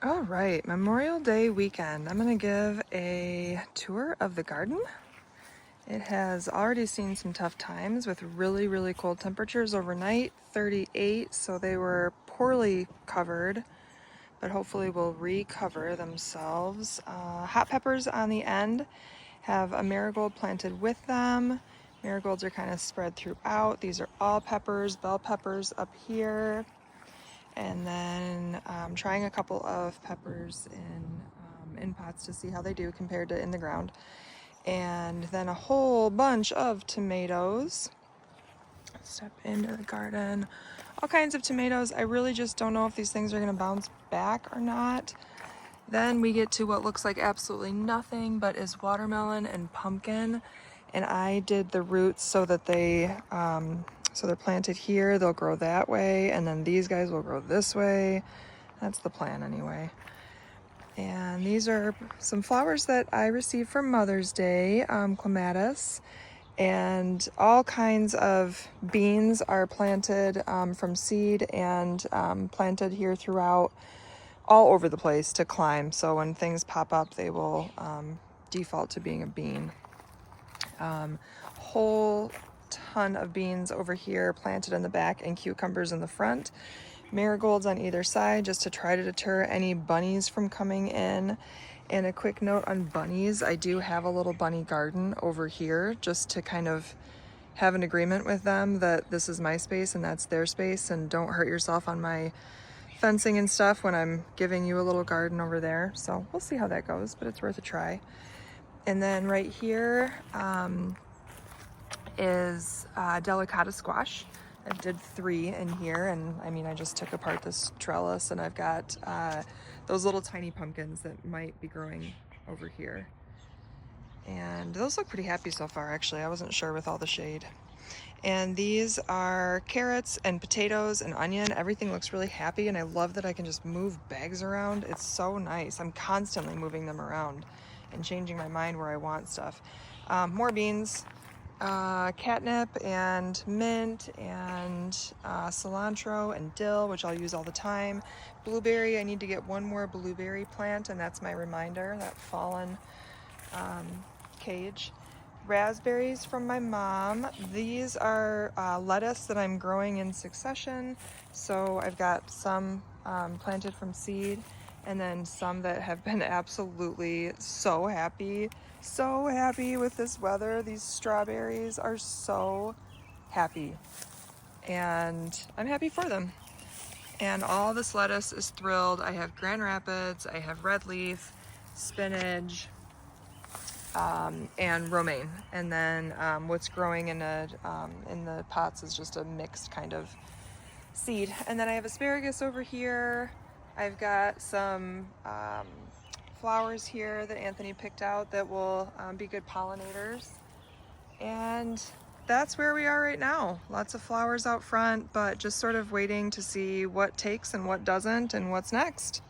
All right, Memorial Day weekend. I'm gonna give a tour of the garden. It has already seen some tough times with really, really cold temperatures overnight, 38, so they were poorly covered, but hopefully will recover themselves. Hot peppers on the end have a marigold planted with them. Marigolds are kind of spread throughout. These are all peppers, bell peppers up here. And then I'm trying a couple of peppers in pots to see how they do compared to in the ground. And then a whole bunch of tomatoes. Step into the garden. All kinds of tomatoes. I really just don't know if these things are going to bounce back or not. Then we get to what looks like absolutely nothing but is watermelon and pumpkin. And I did the roots so that so they're planted here, they'll grow that way, and then these guys will grow this way. That's the plan anyway. And these are some flowers that I received for Mother's Day, clematis. And all kinds of beans are planted from seed and planted here throughout, all over the place to climb. So when things pop up, they will default to being a bean. Whole ton of beans over here planted in the back and cucumbers in the front. Marigolds on either side just to try to deter any bunnies from coming in. And a quick note on bunnies, I do have a little bunny garden over here just to kind of have an agreement with them that this is my space and that's their space, and don't hurt yourself on my fencing and stuff when I'm giving you a little garden over there. So we'll see how that goes, but it's worth a try. And then right here is delicata squash. I did 3 in here, and I mean, I just took apart this trellis, and I've got those little tiny pumpkins that might be growing over here. And those look pretty happy so far, actually. I wasn't sure with all the shade. And these are carrots and potatoes and onion. Everything looks really happy, and I love that I can just move bags around. It's so nice. I'm constantly moving them around and changing my mind where I want stuff. More beans, catnip and mint and cilantro and dill, which I'll use all the time. Blueberry, I need to get one more blueberry plant, and that's my reminder, that fallen cage. Raspberries from my mom. These are lettuce that I'm growing in succession. So I've got some planted from seed, and then some that have been absolutely so happy with this weather. These strawberries are so happy, and I'm happy for them. And all this lettuce is thrilled. I have Grand Rapids, I have red leaf, spinach, and romaine. And then what's growing in the pots is just a mixed kind of seed. And then I have asparagus over here. I've got some flowers here that Anthony picked out that will be good pollinators. And that's where we are right now. Lots of flowers out front, but just sort of waiting to see what takes and what doesn't and what's next.